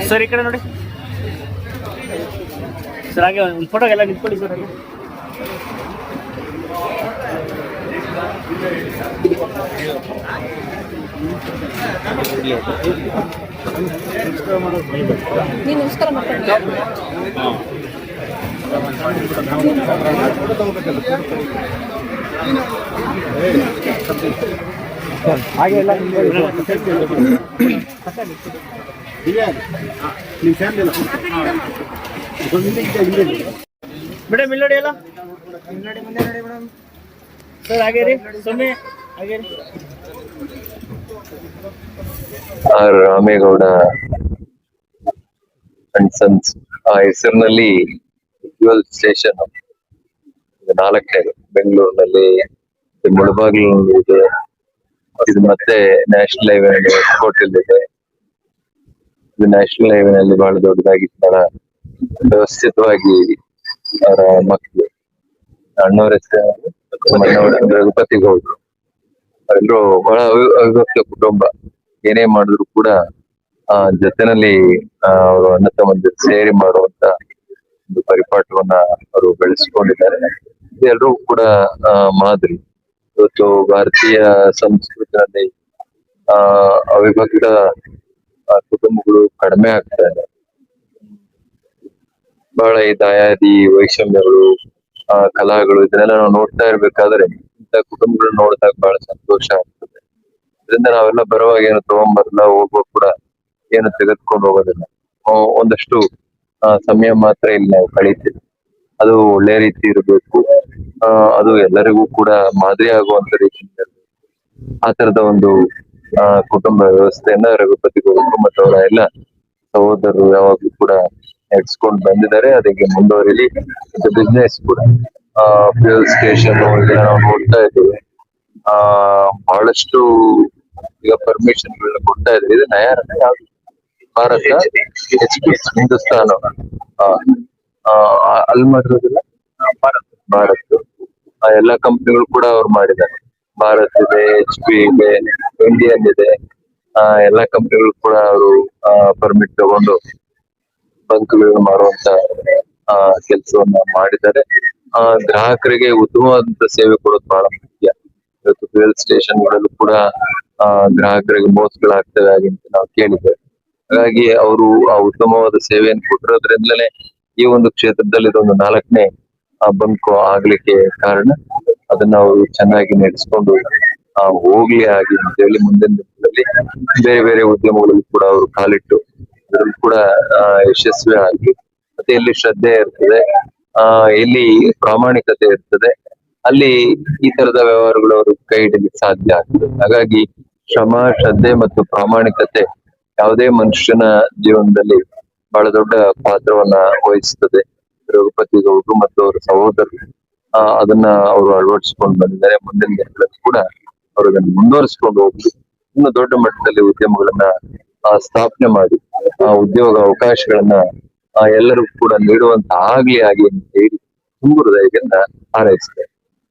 Sir ಈ ಕಡೆ ನೋಡಿ ಸರ್, ಹಾಗೆ ಒಂದು ಫೋಟೋಗೆಲ್ಲ ನಿಂತ್ಕೊಳ್ಳಿ ಸರ್. ಹಾಗೆ ನೀವು ನಮಸ್ಕಾರ ಮಾಡ್ಕೊಂಡು ಹಾಗೆ ಎಲ್ಲ ಮೇಡಮ್ ಇಲ್ಲಿ ನೋಡಿ ಎಲ್ಲ ಸರ್, ಹಾಗೆ ರೀ ಸೊನ್ನೆ ಹಾಗೆ ರೀ. ಆರ್ ರಾಮೇಗೌಡ ಅಂಡ್ ಸನ್ಸ್ ಆ ಹೆಸರಿನಲ್ಲಿ ಫ್ಯೂಯಲ್ ಸ್ಟೇಷನ್ 4ನೇದು ಬೆಂಗಳೂರಿನಲ್ಲಿ, ಮುಳಬಾಗಿಲಿನಲ್ಲಿ ಇದೆ. ಇದು ಮತ್ತೆ ನ್ಯಾಷನಲ್ ಹೈವೇನಲ್ಲಿ ಹೋಟೆಲ್ ಇದೆ. ಇದು ನ್ಯಾಷನಲ್ ಹೈವೇನಲ್ಲಿ ಬಹಳ ದೊಡ್ಡದಾಗಿ ಬಹಳ ವ್ಯವಸ್ಥಿತವಾಗಿ ಅವರ ಮಕ್ಕಳು ಅಣ್ಣವ್ರ ಹೆಸರು ರಘುಪತಿ ಗೌಡ್ರು ಎಲ್ಲರೂ ಬಹಳ ಅವಿಭಕ್ತ ಕುಟುಂಬ. ಏನೇ ಮಾಡಿದ್ರು ಕೂಡ ಜೊತೆನಲ್ಲಿ ಅವರು ಅಣ್ಣ ತಮ್ಮಂದಿರು ಸೇರಿ ಮಾಡುವಂತ ಒಂದು ಪರಿಪಾಠವನ್ನ ಅವರು ಬೆಳೆಸ್ಕೊಂಡಿದ್ದಾರೆ. ಎಲ್ಲರೂ ಕೂಡ ಮಾದರಿ. ಇವತ್ತು ಭಾರತೀಯ ಸಂಸ್ಕೃತಿಯಲ್ಲಿ ಅವಿಭಕ್ತ ಕುಟುಂಬಗಳು ಕಡಿಮೆ ಆಗ್ತಾ ಇದೆ. ಬಹಳ ಈ ದಾಯಾದಿ ವೈಷಮ್ಯಗಳು, ಕಲಾಗಳು ಇದನ್ನೆಲ್ಲ ನಾವು ನೋಡ್ತಾ ಇರ್ಬೇಕಾದ್ರೆ ಇಂಥ ಕುಟುಂಬಗಳನ್ನ ನೋಡಿದಾಗ ಬಹಳ ಸಂತೋಷ ಆಗ್ತದೆ. ಇದರಿಂದ ನಾವೆಲ್ಲ ಬರುವಾಗ ಏನು ತಗೊಂಬರಲ್ಲ, ಹೋಗುವಾಗ ಕೂಡ ಏನು ತೆಗೆದುಕೊಂಡು ಹೋಗೋದಿಲ್ಲ. ಒಂದಷ್ಟು ಸಮಯ ಮಾತ್ರ ಇಲ್ಲಿ ನಾವು ಕಳೀತೀವಿ. ಅದು ಒಳ್ಳೆ ರೀತಿ ಇರಬೇಕು. ಅದು ಎಲ್ಲರಿಗೂ ಕೂಡ ಮಾದರಿ ಆಗುವಂತ ರೀತಿಯಿಂದ ಆ ತರದ ಒಂದು ಕುಟುಂಬ ವ್ಯವಸ್ಥೆಯನ್ನ ರಘುಪತಿ ಗೌಡ್ರು ಮತ್ತು ಅವರ ಎಲ್ಲ ಸಹೋದರರು ಯಾವಾಗ್ಲೂ ಕೂಡ ನಡೆಸ್ಕೊಂಡು ಬಂದಿದ್ದಾರೆ. ಅದಕ್ಕೆ ಮುಂದುವರಿಲಿ. ಇದು ಬಿಸ್ನೆಸ್ ಕೂಡ ಫ್ಯೂಯಲ್ ಸ್ಟೇಷನ್ ಇದೆಲ್ಲ ನಾವು ನೋಡ್ತಾ ಇದ್ದೀವಿ. ಬಹಳಷ್ಟು ಈಗ ಪರ್ಮಿಷನ್ ಗಳನ್ನ ಕೊಡ್ತಾ ಇದ್ದಾರೆ. ಇದು ನಯಾರನ ಯಾವ್ದು ಭಾರತ ಹಿಂದೂಸ್ತಾನ ಅಲ್ಲಿ ಮಾಡಿರೋದಿಲ್ಲ, ಭಾರತ್ ಎಲ್ಲಾ ಕಂಪ್ನಿಗಳು ಕೂಡ ಅವ್ರು ಮಾಡಿದ್ದಾರೆ. ಭಾರತ್ ಇದೆ, HP ಇದೆ, ಇಂಡಿಯನ್ ಇದೆ, ಎಲ್ಲಾ ಕಂಪನಿಗಳು ಕೂಡ ಅವರು ಪರ್ಮಿಟ್ ತಗೊಂಡು ಬಂಕ್ಗಳನ್ನು ಮಾಡುವಂತ ಕೆಲಸವನ್ನ ಮಾಡಿದ್ದಾರೆ. ಗ್ರಾಹಕರಿಗೆ ಉತ್ತಮವಾದಂತ ಸೇವೆ ಕೊಡೋದು ಬಹಳ ಮುಖ್ಯ. ಇವತ್ತು ಫ್ಯೂಯಲ್ ಸ್ಟೇಷನ್ಗಳಲ್ಲೂ ಕೂಡ ಗ್ರಾಹಕರಿಗೆ ಮೋಸಗಳಾಗ್ತವೆ ಅಂತ ನಾವು ಕೇಳಿದ್ದೇವೆ. ಹಾಗಾಗಿ ಅವರು ಆ ಉತ್ತಮವಾದ ಸೇವೆಯನ್ನು ಕೊಟ್ಟಿರೋದ್ರಿಂದಲೇ ಈ ಒಂದು ಕ್ಷೇತ್ರದಲ್ಲಿ ಇದೊಂದು 4ನೇ ಬಂಕ್ ಆಗ್ಲಿಕ್ಕೆ ಕಾರಣ. ಅದನ್ನ ಅವರು ಚೆನ್ನಾಗಿ ನಡೆಸ್ಕೊಂಡು ಹೋಗ್ಲಿ ಆಗಿ ಅಂತ ಹೇಳಿ ಮುಂದಿನ ದಿನಗಳಲ್ಲಿ ಬೇರೆ ಬೇರೆ ಉದ್ಯಮಗಳಲ್ಲಿ ಕೂಡ ಅವರು ಕಾಲಿಟ್ಟು ಅದರಲ್ಲೂ ಕೂಡ ಯಶಸ್ವಿ ಆಗಿ, ಮತ್ತೆ ಎಲ್ಲಿ ಶ್ರದ್ಧೆ ಇರ್ತದೆ, ಎಲ್ಲಿ ಪ್ರಾಮಾಣಿಕತೆ ಇರ್ತದೆ, ಅಲ್ಲಿ ಈ ತರದ ವ್ಯವಹಾರಗಳು ಅವರು ಕೈ ಹಿಡಿಲಿಕ್ಕೆ ಸಾಧ್ಯ ಆಗ್ತದೆ. ಹಾಗಾಗಿ ಶ್ರಮ, ಶ್ರದ್ಧೆ ಮತ್ತು ಪ್ರಾಮಾಣಿಕತೆ ಯಾವುದೇ ಮನುಷ್ಯನ ಜೀವನದಲ್ಲಿ ಬಹಳ ದೊಡ್ಡ ಪಾತ್ರವನ್ನ ವಹಿಸ್ತದೆ. ರಘುಪತಿ ಗೌಡ್ರು ಮತ್ತು ಅವರ ಸಹೋದರರು ಅದನ್ನ ಅವರು ಅಳವಡಿಸಿಕೊಂಡು ಬಂದಿದ್ದಾರೆ. ಮುಂದಿನ ದಿನಗಳಲ್ಲಿ ಕೂಡ ಅವರು ಅದನ್ನು ಮುಂದುವರಿಸಿಕೊಂಡು ಹೋಗಿ ಇನ್ನು ದೊಡ್ಡ ಮಟ್ಟದಲ್ಲಿ ಉದ್ಯಮಗಳನ್ನ ಸ್ಥಾಪನೆ ಮಾಡಿ ಉದ್ಯೋಗ ಅವಕಾಶಗಳನ್ನ ಎಲ್ಲರಿಗೂ ಕೂಡ ನೀಡುವಂತ ಆಗ್ಲಿ ಆಗಿ ಅಂತ ಹೇಳಿ ತುಂಬ ಹೃದಯದಿಂದ ಹಾರೈಸ್ತೇನೆ.